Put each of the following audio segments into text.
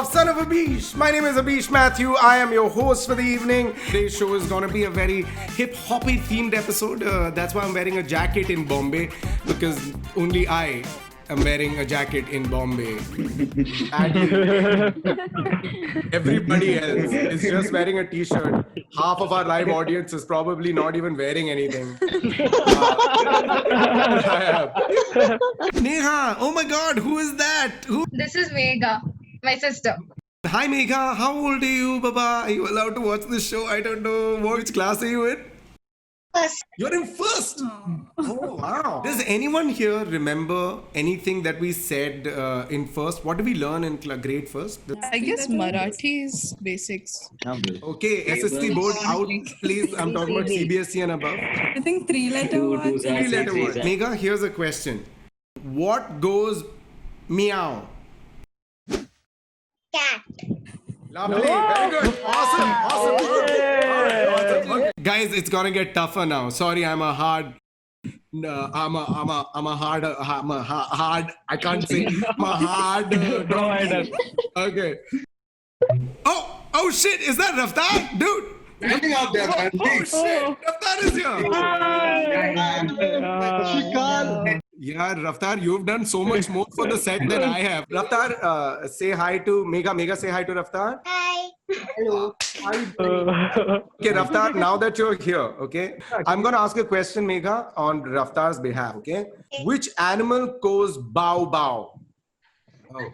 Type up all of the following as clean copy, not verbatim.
of Son of Abish. My name is Abish Matthew. I am your host for the evening. Today's show is going to be a very hip-hoppy themed episode. That's why I'm wearing a jacket in Bombay, because only I am wearing a jacket in Bombay. And everybody else is just wearing a t-shirt. Half of our live audience is probably not even wearing anything. Neha, oh my God, who is that? This is Vega, my sister. Hi Megha, how old are you, Baba? Are you allowed to watch this show? I don't know. Which class are you in? First. You're in first. Oh wow. Does anyone here remember anything that we said in first? What did we learn in grade first? I guess Marathi's basics. Okay, SSC board out, please. I'm talking about CBSE and above. I think three-letter words. Three-letter word. Megha, here's a question. What goes meow? Cat. Lovely, very good, awesome. Okay. Guys, it's gonna get tougher now. Sorry, I'm a hard. I can't say. I'm a hard. Okay. Oh shit! Is that Raftaar, dude? Standing out there, man. Oh shit! Raftaar is here. Yeah, Raftaar, you've done so much more for the set than I have. Raftaar, say hi to Megha. Megha, say hi to Raftaar. Hi. Hello. Okay, Raftaar, now that you're here, okay, I'm going to ask a question, Megha, on Raftaar's behalf, okay? Which animal goes bow bow? Oh.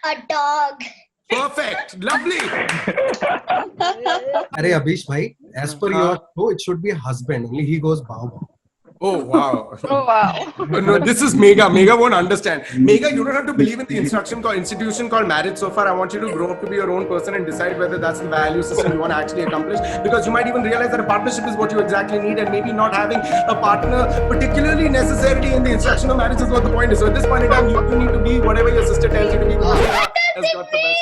A dog. Perfect. Lovely. Arey Abish bhai, as per your show, it should be a husband. Only he goes bow bow. Oh, wow. Oh, wow. No, this is Megha. Megha won't understand. Megha, you don't have to believe in the institution called marriage so far. I want you to grow up to be your own person and decide whether that's the value system you want to actually accomplish. Because you might even realize that a partnership is what you exactly need, and maybe not having a partner particularly necessarily in the instruction of marriage is what the point is. So at this point in time, you need to be whatever your sister tells you to be. Has got the best.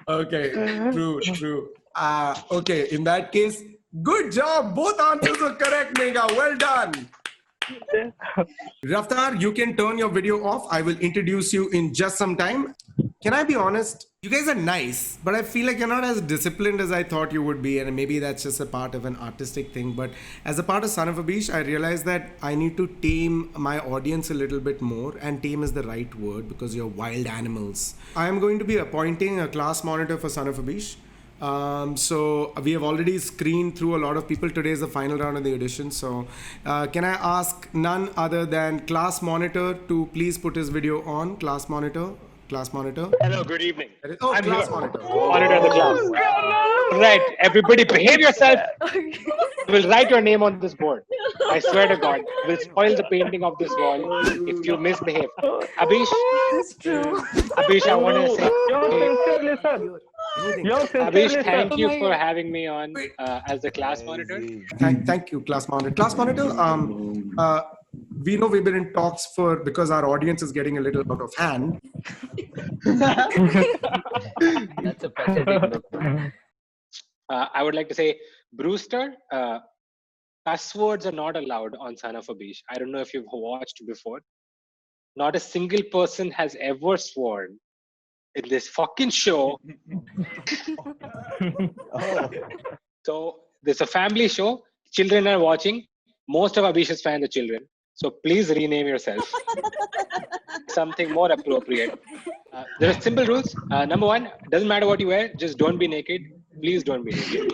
Okay, true. Okay, in that case, good job. Both answers are correct, Megha. Well done. Raftaar, you can turn your video off. I will introduce you in just some time. Can I be honest? You guys are nice, but I feel like you're not as disciplined as I thought you would be, and maybe that's just a part of an artistic thing. But as a part of Son of Abish, I realized that I need to tame my audience a little bit more, and tame is the right word because you're wild animals. I am going to be appointing a class monitor for Son of Abish. So we have already screened through a lot of people. Today is the final round of the audition. So can I ask none other than class monitor to please put his video on? Class monitor. Hello, good evening. I'm class monitor. Monitor of the class. Right, everybody behave yourself. We'll write your name on this board. I swear to God, we'll spoil the painting of this wall if you misbehave. Abish, That's true. Abish, I want to say, Abish, thank Oh you my for God. having me on as the class monitor. Thank you, class monitor. Class monitor, we know we've been in talks because our audience is getting a little out of hand. That's a pathetic. I would like to say, Brewster, cuss words are not allowed on Son of Abish. I don't know if you've watched before. Not a single person has ever sworn in this fucking show. So there's a family show. Children are watching. Most of Abish's fans are children. So please rename yourself. Something more appropriate. There are simple rules. Number one, doesn't matter what you wear, just don't be naked. Please don't be naked.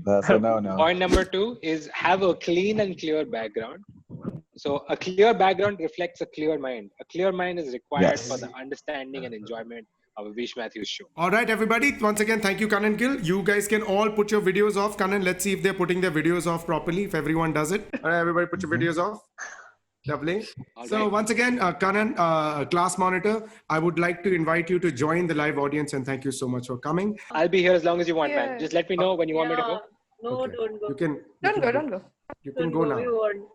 That's a no. Point number two is have a clean and clear background. So a clear background reflects a clear mind. A clear mind is required for the understanding and enjoyment of Abish Matthews' show. All right, everybody. Once again, thank you, Kanan Gill. You guys can all put your videos off. Kanan, let's see if they're putting their videos off properly, if everyone does it. All right, everybody put your videos off. Lovely. So once again, Kanan, class monitor, I would like to invite you to join the live audience, and thank you so much for coming. I'll be here as long as you want, man. Just let me know when you want me to go. No, Okay. don't go. Don't go. You can go now. You won't.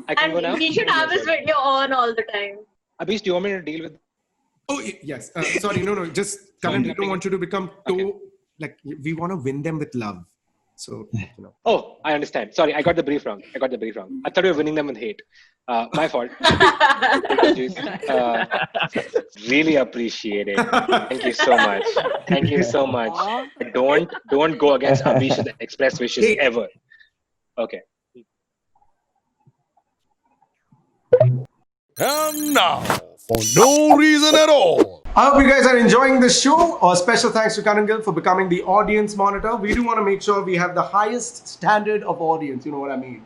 I can go now? And he should have his video on all the time. Abish, do you want me to deal with? Oh, yes. Sorry, no. Just, Kanan, we don't want you to become too, like, we want to win them with love. So, Oh, I understand. Sorry, I got the brief wrong. I thought you were winning them with hate. My fault. Apologies. Really appreciate it. Thank you so much. But don't go against Abish's express wishes ever. Okay. And now, for no reason at all, I hope you guys are enjoying this show. A special thanks to Kanan Gill for becoming the audience monitor. We do want to make sure we have the highest standard of audience. You know what I mean?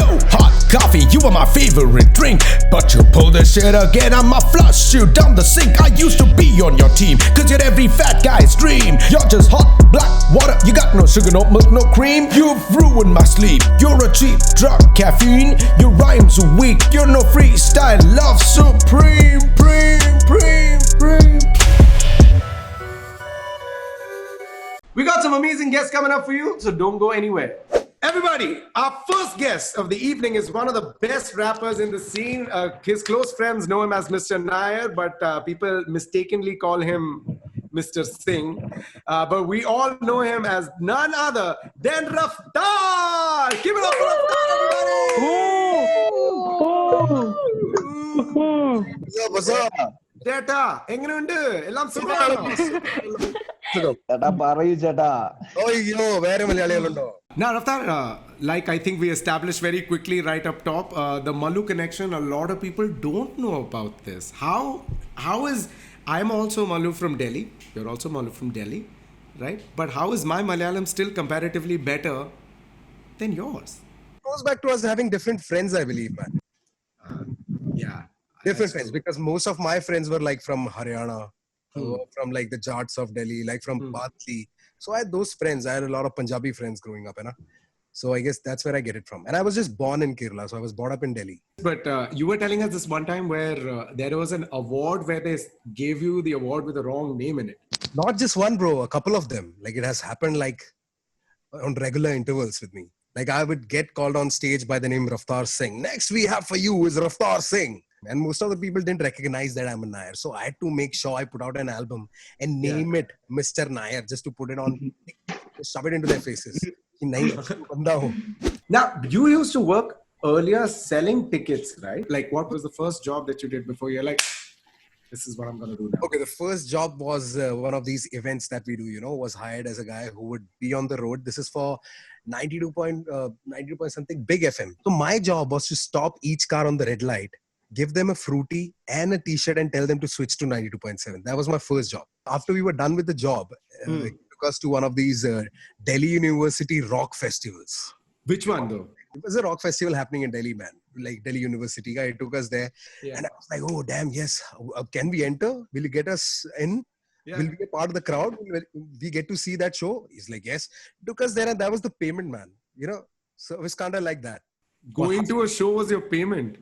yo, hot coffee, you are my favorite drink. But you pull this shit again, I'ma flush you down the sink. I used to be on your team, cause you're every fat guy's dream. You're just hot, black water, you got no sugar, no milk, no cream. You've ruined my sleep, you're a cheap drug, caffeine. Your rhymes are weak, you're no freestyle, love supreme, prime. We got some amazing guests coming up for you, so don't go anywhere. Everybody, our first guest of the evening is one of the best rappers in the scene. His close friends know him as Mr. Nair, but people mistakenly call him Mr. Singh. But we all know him as none other than Raftaar! Give it up for Raftaar, everybody! What's up? ചേട്ടാ എങ്ങനെയുണ്ട് എല്ലാം സുഖമാണോ ചേട്ടാ പറയൂ ചേട്ടാ അയ്യോ വേറെ മലയാളികളുണ്ടോ Now, Raftaar, like I think we established very quickly right up top, the Malu connection, a lot of people don't know about this. How is, I'm also Malu from Delhi, you're also Malu from Delhi, right? But how is my Malayalam still comparatively better than yours? It goes back to us having different friends, I believe, man. Yeah. Different friends, because most of my friends were like from Haryana, from like the Jats of Delhi, like from Bhatli. So I had those friends. I had a lot of Punjabi friends growing up, so I guess that's where I get it from. And I was just born in Kerala, so I was brought up in Delhi. But you were telling us this one time where there was an award where they gave you the award with the wrong name in it. Not just one, bro, a couple of them. Like it has happened like on regular intervals with me. Like I would get called on stage by the name Raftaar Singh. Next we have for you is Raftaar Singh. And most of the people didn't recognize that I'm a Nair. So I had to make sure I put out an album and name it Mr. Nair just to put it on, shove it into their faces. Now, you used to work earlier selling tickets, right? Like what was the first job that you did before you're like, this is what I'm going to do now? Okay, the first job was one of these events that we do, was hired as a guy who would be on the road. This is for 92 point something big FM. So my job was to stop each car on the red light, give them a fruity and a t-shirt and tell them to switch to 92.7. That was my first job. After we were done with the job, it took us to one of these Delhi University rock festivals. Which one though? It was a rock festival happening in Delhi, man. Like Delhi University guy took us there. Yeah. And I was like, oh, damn, yes. Can we enter? Will you get us in? Yeah. Will we be a part of the crowd? Will we get to see that show? He's like, yes. Took us there and that was the payment, man. So it was kind of like that. Going to a show was your payment?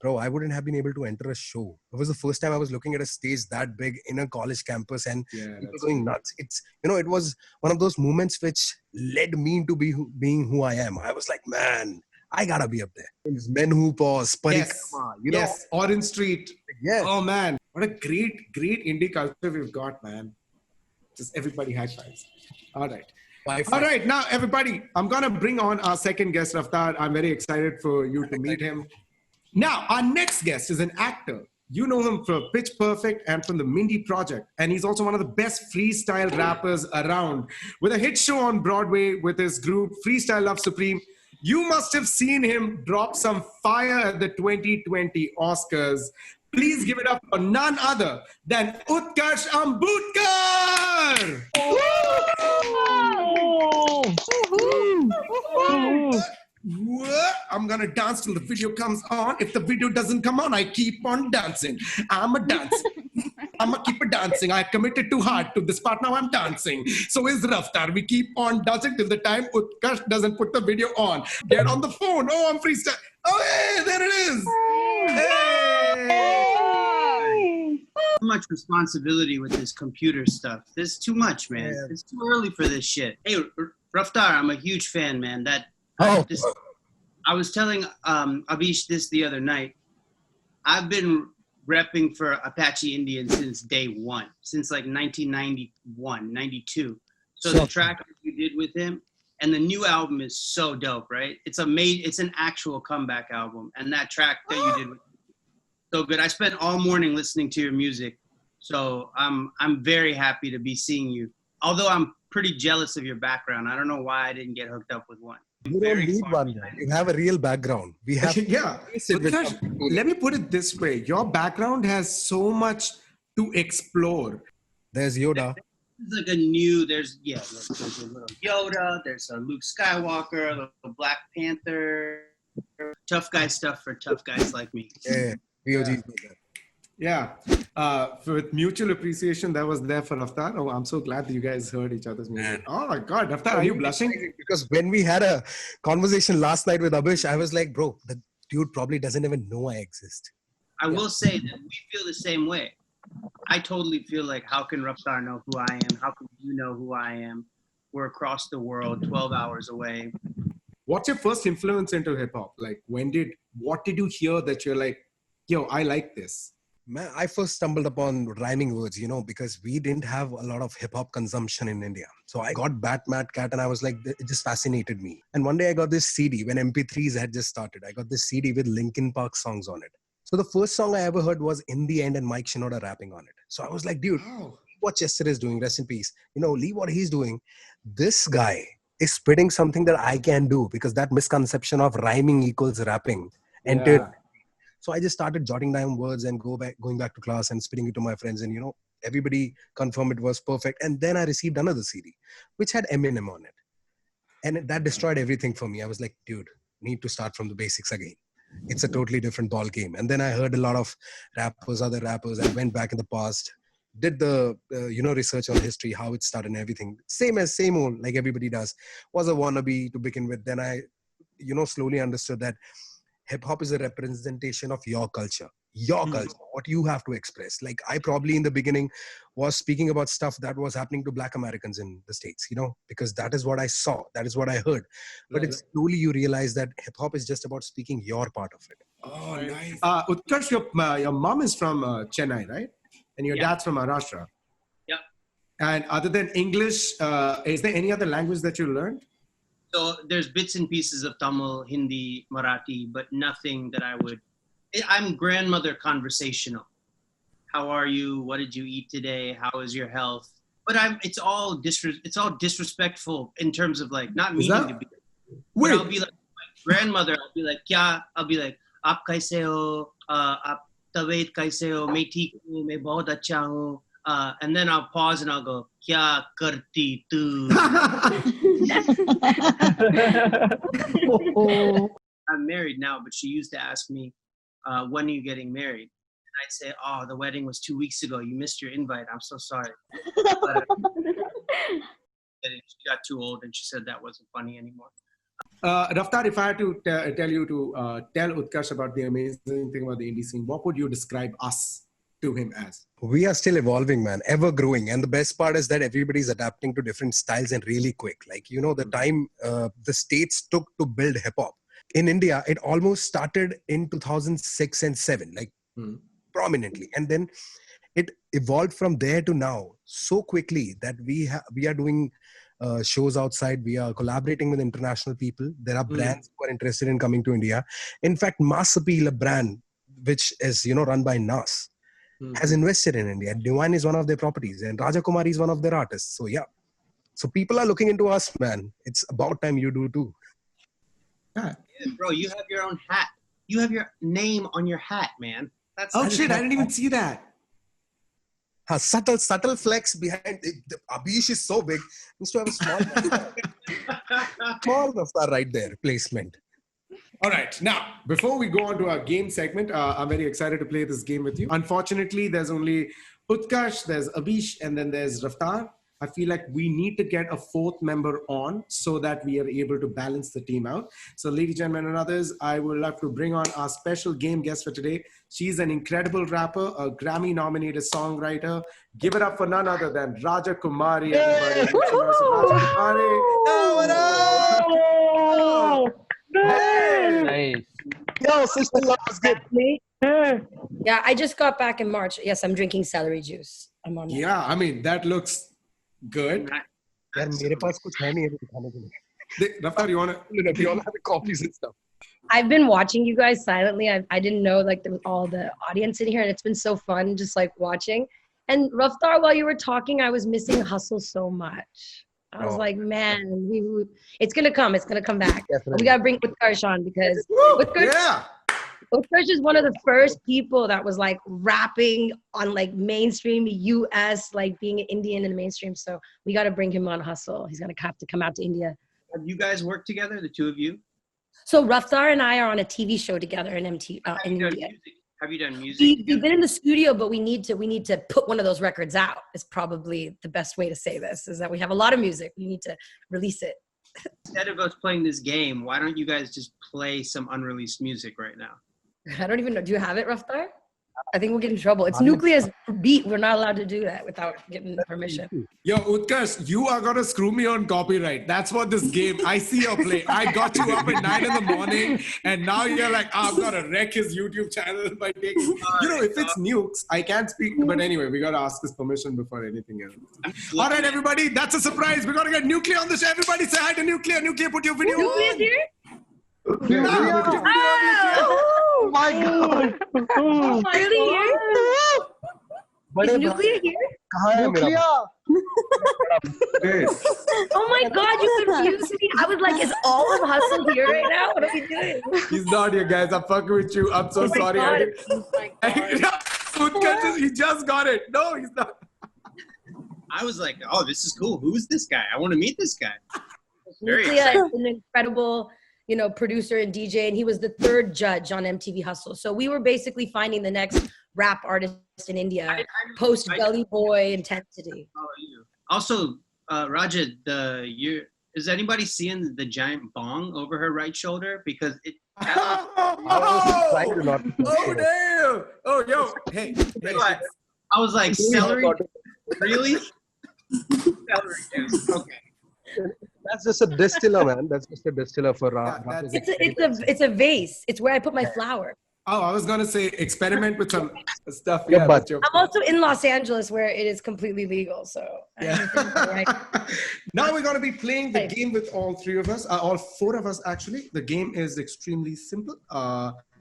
Bro, I wouldn't have been able to enter a show. It was the first time I was looking at a stage that big in a college campus and people going nuts. It's, it was one of those moments which led me into being who I am. I was like, man, I gotta be up there. There's Men Who Pause, Parikrama, Yes, Orange Street. Yes. Oh man, what a great indie culture we've got, man. Just everybody high fives. All right. All right, now everybody, I'm gonna bring on our second guest, Raftaar. I'm very excited for you to meet him. Now, our next guest is an actor. You know him from Pitch Perfect and from the Mindy Project. And he's also one of the best freestyle rappers around. With a hit show on Broadway with his group Freestyle Love Supreme, you must have seen him drop some fire at the 2020 Oscars. Please give it up for none other than Utkarsh Ambudkar! I'm gonna dance till the video comes on. If the video doesn't come on, I keep on dancing. I'm a dancer. I'm a keep a dancing. I committed too hard to this part. Now I'm dancing. So is Raftaar. We keep on dancing till the time Utkarsh doesn't put the video on. Get on the phone. Oh, I'm freestyle. Oh, hey, there it is. Hey. Too much responsibility with this computer stuff. There's too much, man. Yeah. It's too early for this shit. Hey, Raftaar, I'm a huge fan, man. I was telling Abish this the other night. I've been repping for Apache Indian since day one, since like 1991, 92. So the track that you did with him and the new album is so dope, right? It's an actual comeback album. And that track that you did with him, so good. I spent all morning listening to your music. So I'm very happy to be seeing you. Although I'm pretty jealous of your background. I don't know why I didn't get hooked up with one. You don't need one. You have a real background. We have. Yeah. Utkarsh, let me put it this way. Your background has so much to explore. There's Yoda. It's like a new, there's a little Yoda, there's a Luke Skywalker, a little Black Panther, tough guy stuff for tough guys like me. Yeah, VOG. Yeah. With mutual appreciation, that was there for Raftaar. Oh, I'm so glad that you guys heard each other's music. Oh my God, Raftaar, are you blushing? Because when we had a conversation last night with Abish, I was like, bro, the dude probably doesn't even know I exist. I will say that we feel the same way. I totally feel like, how can Raftaar know who I am? How can you know who I am? We're across the world, 12 hours away. What's your first influence into hip hop? Like, what did you hear that you're like, yo, I like this? Man, I first stumbled upon rhyming words, because we didn't have a lot of hip hop consumption in India. So I got Bat Mat Cat and I was like, it just fascinated me. And one day I got this CD when MP3s had just started. I got this CD with Linkin Park songs on it. So the first song I ever heard was In the End and Mike Shinoda rapping on it. So I was like, dude, what Chester is doing, rest in peace. Lee, what he's doing, this guy is spitting something that I can do, because that misconception of rhyming equals rapping entered. So I just started jotting down words and going back to class and spitting it to my friends. And, everybody confirmed it was perfect. And then I received another CD, which had Eminem on it. And that destroyed everything for me. I was like, dude, need to start from the basics again. It's a totally different ball game. And then I heard a lot of other rappers. I went back in the past, did the, research on history, how it started and everything. Same old, like everybody does. Was a wannabe to begin with. Then I, slowly understood that hip hop is a representation of your culture, what you have to express. Like I probably in the beginning was speaking about stuff that was happening to Black Americans in the States, because that is what I saw. That is what I heard. But it's slowly you realize that hip hop is just about speaking your part of it. Oh, nice. Utkarsh, your mom is from Chennai, right? And your dad's from Maharashtra. Yeah. And other than English, is there any other language that you learned? So there's bits and pieces of Tamil, Hindi, Marathi, but nothing that I'm grandmother conversational. How are you? What did you eat today? How is your health? But it's all disrespectful in terms of like not meaning to be. Wait. I'll be like my grandmother. I'll be like, kya? I'll be like, aap kaise ho? Aap tawait kaise ho? Main theek hu. Main bahut acha hu. And then I'll pause and I'll go, kya karti tu? I'm married now, but she used to ask me, when are you getting married? And I'd say, oh, the wedding was 2 weeks ago. You missed your invite. I'm so sorry. But, she got too old and she said that wasn't funny anymore. Raftaar, if I had to tell you to tell Utkarsh about the amazing thing about the indie scene, what would you describe us to him as? We are still evolving, man, ever growing. And the best part is that everybody's adapting to different styles and really quick. Like, the time the States took to build hip hop. In India, it almost started in 2006 and 7, like prominently. And then it evolved from there to now so quickly that we are doing shows outside. We are collaborating with international people. There are brands who are interested in coming to India. In fact, Mass Appeal, a brand which is, run by Nas, has invested in India. Divine is one of their properties and Raja Kumari is one of their artists. So yeah. So people are looking into us, man. It's about time you do too. Yeah, bro, you have your own hat. You have your name on your hat, man. Shit, I didn't even see that. Subtle flex behind it. Abish is so big. Needs to have a small Raftaar right there, placement. All right. Now, before we go on to our game segment, I'm very excited to play this game with you. Unfortunately, there's only Utkarsh, there's Abish, and then there's Raftaar. I feel like we need to get a fourth member on so that we are able to balance the team out. So ladies, gentlemen, and others, I would love to bring on our special game guest for today. She's an incredible rapper, a Grammy-nominated songwriter. Give it up for none other than Raja Kumari, everybody. Raja Kumari. What up? Hey. Nice. Yo, sister love is good. Yeah, I just got back in March. Yes, I'm drinking celery juice. I'm on that. Yeah, I mean, that looks good. यार मेरे पास कुछ है नहीं है दिखाने के लिए. Raftaar, you want to? We all have copies and stuff. I've been watching you guys silently. I didn't know like there was all the audience in here, and it's been so fun just like watching. And Raftaar, while you were talking, I was missing Hustle so much. I was like, man, it's gonna come. It's gonna come back. Definitely. We gotta bring Utkarsh on because Utkarsh is one of the first people that was like rapping on like mainstream US, like being an Indian in the mainstream. So we gotta bring him on Hustle. He's gonna have to come out to India. Have you guys worked together, the two of you? So Raftaar and I are on a TV show together in India. Have you done music? We've been in the studio, but we need to put one of those records out. Is probably the best way to say this. Is that we have a lot of music. We need to release it. Instead of us playing this game, why don't you guys just play some unreleased music right now? I don't even know. Do you have it, Raftaar? I think we'll get in trouble. It's Nuclear's beat. We're not allowed to do that without getting permission. Yo, Utkarsh, you are going to screw me on copyright. That's what this game, I see your play. I got you up at 9 in the morning, and now you're like, I'm going to wreck his YouTube channel by taking... You know, if it's nukes, I can't speak. But anyway, we got to ask his permission before anything else. All right, everybody, that's a surprise. We're going to get Nuclear on the show. Everybody say hi to Nuclear. Nuclear, put your video Nuclear's here? Oh my God! Really here? Is Nuclear here? कहाँ है मेरा? Oh my God, you confused me. I was like, is all of Hustle here right now? What are we doing? He's not here, guys. I'm fucking with you. I'm so sorry. Utkarsh, he just got it. No, he's not. I was like, oh, this is cool. Who's this guy? I want to meet this guy. Nuclear is an incredible, you know, producer and DJ, and he was the third judge on MTV Hustle. So we were basically finding the next rap artist in India, post Gully Boy intensity. Also, Raja, is anybody seeing the giant bong over her right shoulder? Because it. Oh damn! Oh yo, hey. I was like, celery? Really? Celery juice. Okay. That's just a distiller, man. That's just a distiller for It's a vase. It's where I put my flower. Oh, I was gonna say experiment with some stuff. Yeah, but I'm also in Los Angeles where it is completely legal. So now we're gonna be playing the game with all three of us, all four of us actually. The game is extremely simple.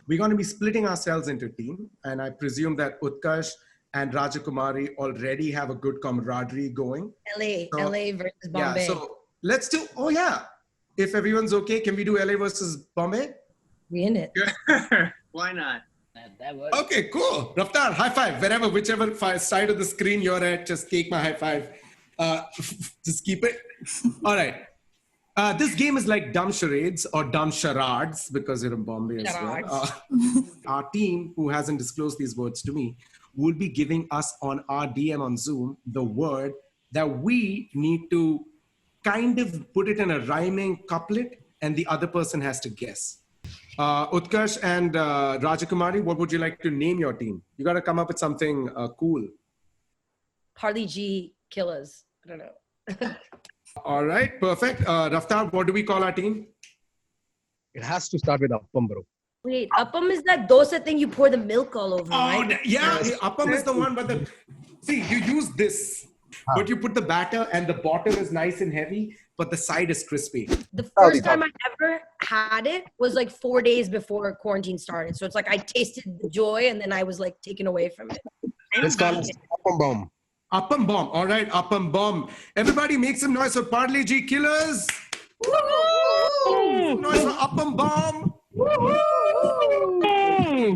We're gonna be splitting ourselves into team, and I presume that Utkarsh and Raja Kumari already have a good camaraderie going. LA versus Bombay. Yeah, so let's do. Oh yeah, if everyone's okay, can we do LA versus Bombay? We in it. Why not? Okay, cool. Raftaar, high five. Wherever, whichever side of the screen you're at, just take my high five. Just keep it. All right. This game is like dumb charades or dumb charades because you're in Bombay as well. Our team, who hasn't disclosed these words to me, will be giving us on our DM on Zoom the word that we need to kind of put it in a rhyming couplet, and the other person has to guess. Utkarsh and Raja Kumari, what would you like to name your team? You got to come up with something cool. Parle-G killers. I don't know. All right, perfect. Raftaar, what do we call our team? it has to start with Appam, bro. Wait, Appam is that dosa thing you pour the milk all over, right? Yeah, Appam is the one, but see, you use this, but you put the batter and the bottom is nice and heavy, but the side is crispy. The first time I ever had it was like 4 days before quarantine started. So it's like I tasted the joy and then I was like taken away from it. Let's call it Appam Bomb. Appam Bomb. All right, Appam Bomb. Everybody make some noise for Parle-G killers. Woo-hoo! Noise for Appam Bomb. Woo-hoo!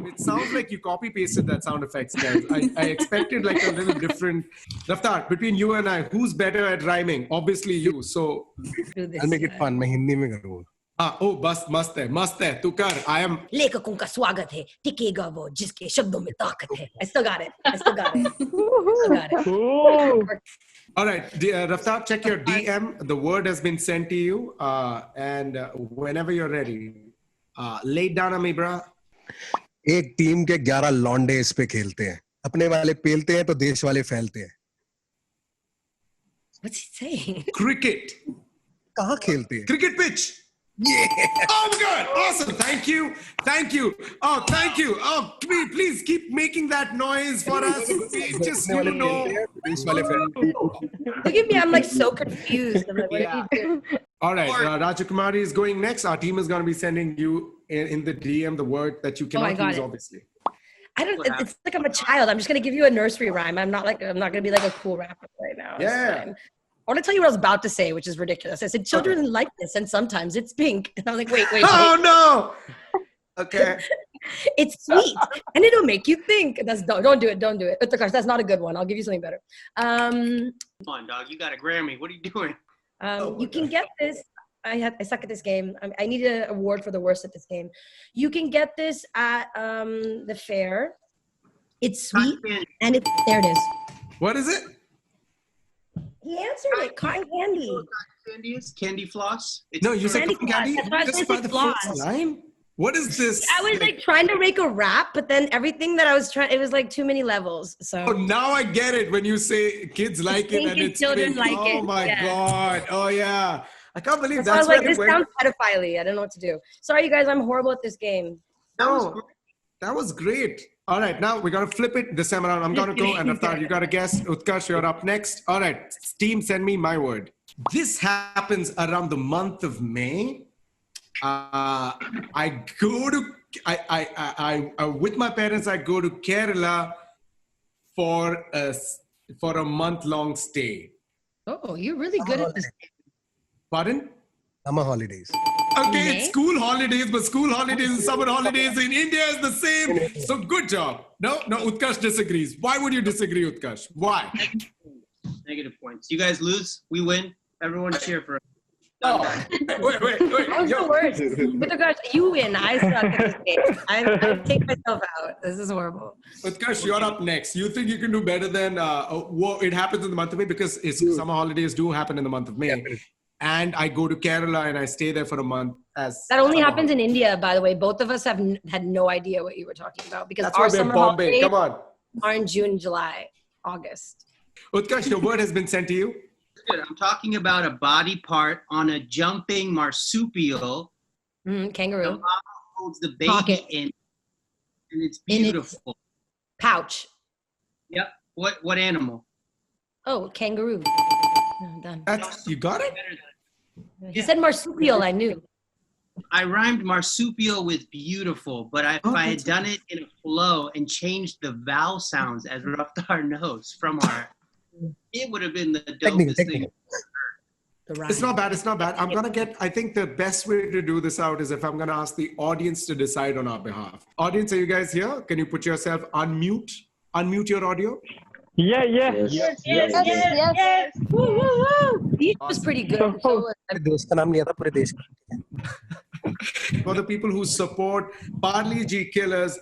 It sounds like you copy pasted that sound effects, guys. I expected like a little different. Raftaar, between you and I, who's better at rhyming? Obviously you. So I'll make it fun. मैं हिंदी में करूँगा. Oh, बस मस्त है. तू कर. I am. लेखकों का स्वागत है. टिकेगा वो जिसके शब्दों में ताकत है. I still got it. All right, Raftaar, check your DM. The word has been sent to you, and whenever you're ready, lay it down on me, bro. एक टीम के 11 लौंडे इस पे खेलते हैं. अपने वाले पेलते हैं तो देश वाले फैलते हैं. What's he saying? Cricket. कहाँ खेलते हैं? Cricket pitch. Oh my God! Awesome! Thank you. Oh, thank you. Oh, please keep making that noise for us. Just you know. Look at me, I'm like so confused. I'm like, what did he do? All right, Raja Kumari is going next. Our team is going to be sending you in the DM the word that you cannot use, obviously. It's like I'm a child. I'm just gonna give you a nursery rhyme. I'm not gonna be like a cool rapper right now. Yeah. I want to tell you what I was about to say, which is ridiculous. I said children like this, and sometimes it's pink. And I'm like, wait. Oh no. Okay. It's sweet, and it'll make you think. Don't do it. Utkarsh, that's not a good one. I'll give you something better. Come on, dog. You got a Grammy. What are you doing? You can get this. I suck at this game. I need an award for the worst at this game. You can get this at the fair. It's sweet, and there it is. What is it? He answered it. Cotton candy. Candy is candy floss. No, you said cotton candy. That's why I said the floss. first line. What is this? I was like trying to make a rap, but then everything that I was trying, it was like too many levels. So now I get it when you say kids like it and it's children like it. Oh my God. Oh yeah. I can't believe that's I was like, this sounds pedophile-y. I don't know what to do. Sorry, you guys. I'm horrible at this game. That was great. All right, now we're going to flip it this time around. I'm going to go, and Raftaar, you got to guess. Utkarsh, you're up next. All right, team, send me my word. This happens around the month of May. I go to, with my parents, I go to Kerala for a month-long stay. Oh, you're really good at this. Pardon? Summer holidays. Okay, it's school holidays, but school holidays and summer holidays in India is the same. So good job. No, Utkarsh disagrees. Why would you disagree, Utkarsh? Why? Negative points. You guys lose, we win. Everyone cheer for us. Oh, wait. What's the worst? Utkarsh, you win. I suck at this game. I take myself out. This is horrible. Utkarsh, you're up next. You think you can do better than it happens in the month of May because summer holidays do happen in the month of May. Yeah. And I go to Kerala and I stay there for a month. That only happens in India, by the way. Both of us have had no idea what you were talking about because that's our why we're summer Bombay. holidays Come on. are in June, July, August. Utkarsh, your word has been sent to you. Good. I'm talking about a body part on a jumping marsupial. Kangaroo. The mama holds the baby Pocket. in, and it's beautiful. In its pouch. Yep. What animal? Oh, kangaroo. Done. You got it? He said marsupial, I knew. I rhymed marsupial with beautiful, but if I had done it in a flow and changed the vowel sounds, as Raftaar knows from our, it would have been the dopest thing. It's not bad. I think the best way to do this out is if I'm going to ask the audience to decide on our behalf. Audience, are you guys here? Can you put yourself unmute your audio? Yeah. Yes. Woo. He was pretty good. For the people who support Parle-G killers,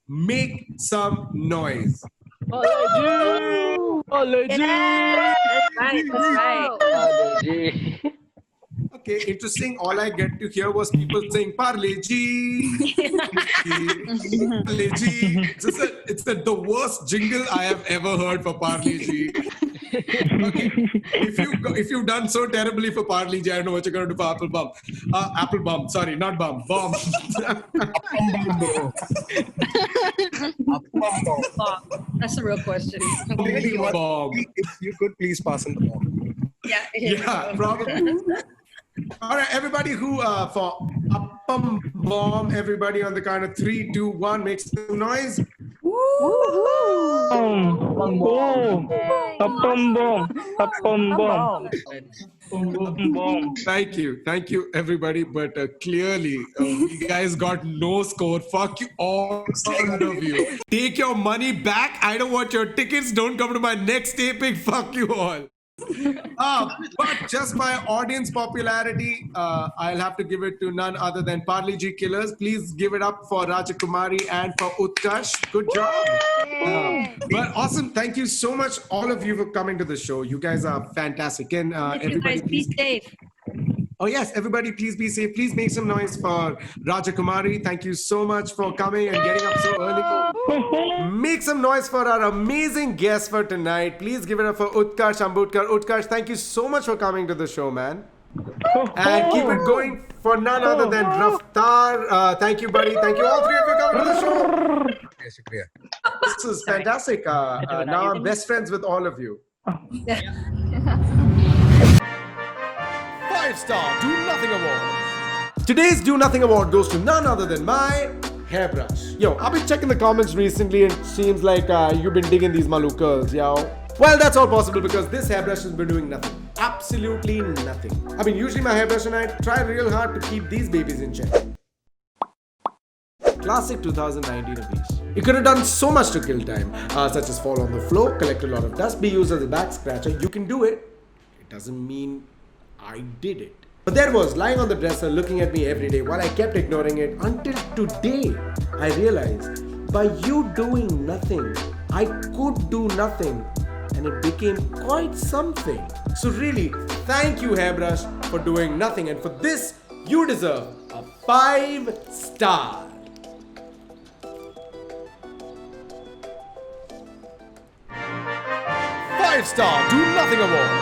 make some noise. Parle-G! That's right. Okay, interesting. All I get to hear was people saying Parle-G. Parle-G. It's the worst jingle I have ever heard for Parle-G. Okay. If you've done so terribly for Parle-G, I don't know what you're going to do for Apple Bum. Apple Bum. Sorry, not Bum. Bomb. That's the real question. Bomb. If you could please pass on the bomb. Yeah, probably. All right, everybody who for Appam bomb, everybody on the count of 3, 2, 1, make some noise. Appam bomb. Thank you, everybody. But clearly, you guys got no score. Fuck you, all of you. Take your money back. I don't want your tickets. Don't come to my next taping. Fuck you all. But just by audience popularity, I'll have to give it to none other than Parle-G killers. Please give it up for Raja Kumari and for Utkarsh. Good job. But awesome. Thank you so much, all of you, for coming to the show. You guys are fantastic. And everybody, be safe. Oh yes, everybody, please be safe. Please make some noise for Raja Kumari. Thank you so much for coming and getting up so early. Make some noise for our amazing guest for tonight. Please give it up for Utkarsh Ambudkar. Utkarsh, thank you so much for coming to the show, man. And keep it going for none other than Raftaar. Thank you, buddy. Thank you, all three of you coming to the show. Shukriya. This is fantastic. Now I'm best friends with all of you. 5-star Do Nothing Award. Today's Do Nothing Award goes to none other than my hairbrush. Yo, I've been checking the comments recently and it seems like you've been digging these Malu curls, yo. Well, that's all possible because this hairbrush has been doing nothing. Absolutely nothing. I mean, usually my hairbrush and I try real hard to keep these babies in check. Classic 2019 Abish. You could have done so much to kill time, such as fall on the floor, collect a lot of dust, be used as a back scratcher. You can do it. It doesn't mean I did it. But there was, lying on the dresser, looking at me every day while I kept ignoring it until today. I realized, by you doing nothing, I could do nothing. And it became quite something. So really, thank you hairbrush for doing nothing. And for this, you deserve a 5-star. 5-star Do Nothing Award.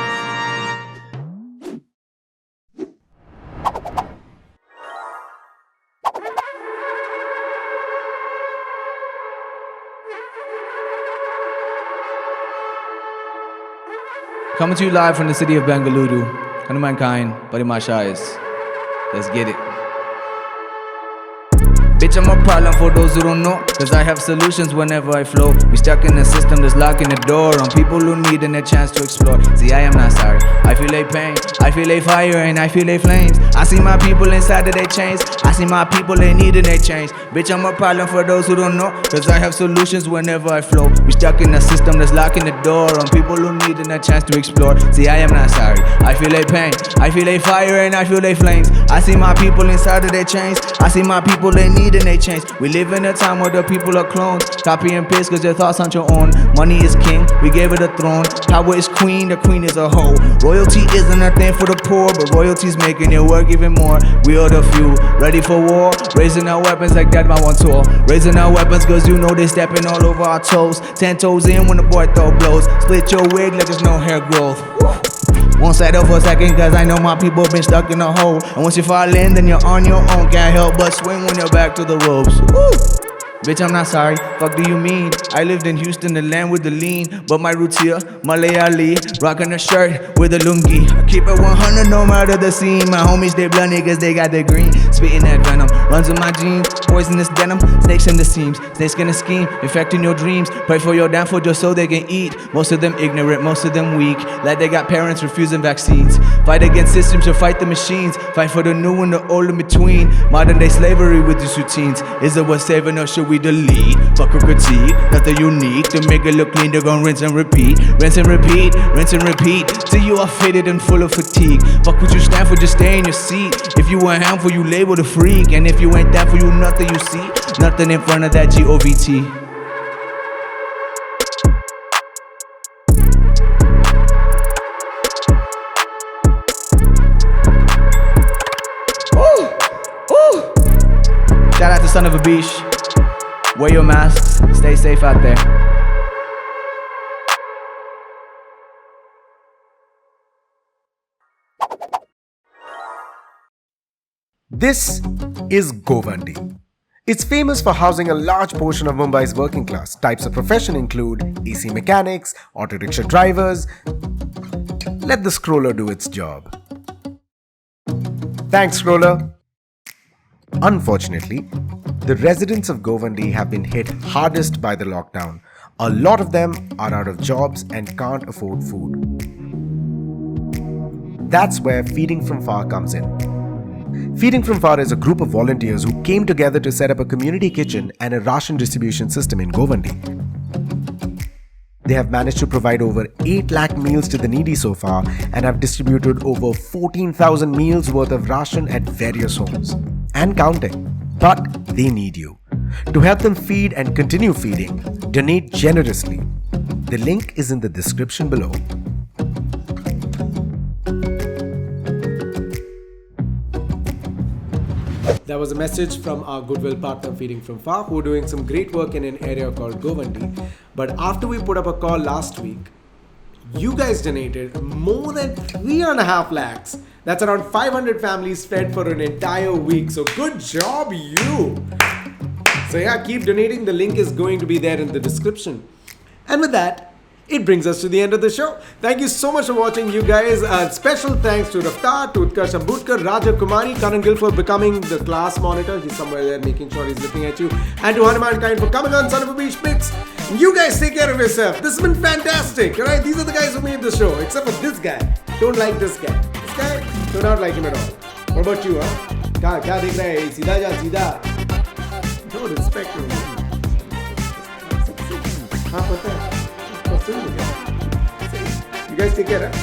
Coming to you live from the city of Bengaluru, HanuMankind, Parimashais. Let's get it. Bitch, I'm a problem for those who don't know, cause I have solutions whenever I flow. We stuck in a system that's locking the door on people who need a chance to explore. See, I am not sorry, I feel a pain, I feel a fire and I feel a flames. I see my people inside of their chains, I see my people, they needing a change. Bitch, I'm a problem for those who don't know, cause I have solutions whenever I flow. We stuck in a system that's locking the door on people who need a chance to explore. See, I am not sorry, I feel a pain, I feel a fire and I feel a flames. I see my people inside of their chains, I see my people, they need a change. We live in a time where the people are clones. Copy and paste cause your thoughts aren't your own. Money is king, we gave it a throne. Power is queen, the queen is a hoe. Royalty isn't a thing for the poor, but royalty's making it work even more. We are the few, ready for war. Raising our weapons like that, my one tour. Raising our weapons cause you know they stepping all over our toes. 10 toes in when the boy throw blows. Split your wig like there's no hair growth. Won't settle for a second cause I know my people been stuck in a hole. And once you fall in then you're on your own. Can't help but swing when you're back to the ropes. Woo! Bitch, I'm not sorry, fuck do you mean? I lived in Houston, the land with the lean. But my roots here, Malayali, rocking a shirt with a lungi. I keep it 100 no matter the scene. My homies, they blood niggas, they got the green. Spitting that venom, runs in my jeans. Poisonous denim, snakes in the seams. Snakes gonna scheme, infecting your dreams. Pray for your downfall just so they can eat. Most of them ignorant, most of them weak. Like they got parents refusing vaccines. Fight against systems or fight the machines. Fight for the new and the old in between. Modern day slavery with these routines. Is it what's saving us? Should we delete? Fuck a critique, nothing unique. To make it look clean, they're gonna rinse and repeat. Rinse and repeat, rinse and repeat. Till you are faded and full of fatigue. Fuck what you stand for, just stay in your seat. If you a handful, you labeled a freak. And if you ain't that for you, nothing you see. Nothing in front of that GOVT. Shout out to son of Abish. Wear your masks. Stay safe out there. This is Govandi. It's famous for housing a large portion of Mumbai's working class. Types of profession include AC mechanics, auto rickshaw drivers. Let the scroller do its job. Thanks, scroller. Unfortunately, the residents of Govandi have been hit hardest by the lockdown. A lot of them are out of jobs and can't afford food. That's where Feeding from Far comes in. Feeding from Far is a group of volunteers who came together to set up a community kitchen and a ration distribution system in Govandi. They have managed to provide over 8 lakh meals to the needy so far and have distributed over 14,000 meals worth of ration at various homes. And counting. But they need you. To help them feed and continue feeding, donate generously. The link is in the description below. That was a message from our goodwill partner Feeding from Far, who are doing some great work in an area called Govandi. But after we put up a call last week, you guys donated more than 3.5 lakhs That's around 500 families fed for an entire week. So good job, you. So yeah, keep donating. The link is going to be there in the description. And with that, it brings us to the end of the show. Thank you so much for watching, you guys. Special thanks to Raftaar, to Utkarsh Ambudkar, Raja Kumari, Kanan Gill for becoming the class monitor. He's somewhere there making sure he's looking at you. And to HanuMankind for coming on Son of a Beach Mix. You guys take care of yourself. This has been fantastic. Alright, these are the guys who made the show. Except for this guy. Don't like this guy. This guy, do not like him at all. What about you, huh? Kya dekh rahe hai? Seedha ja, seedha. No respect. Haan, pata hai. You guys take care, huh?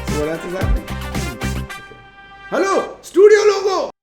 So what else is happening? Hello, studio logo!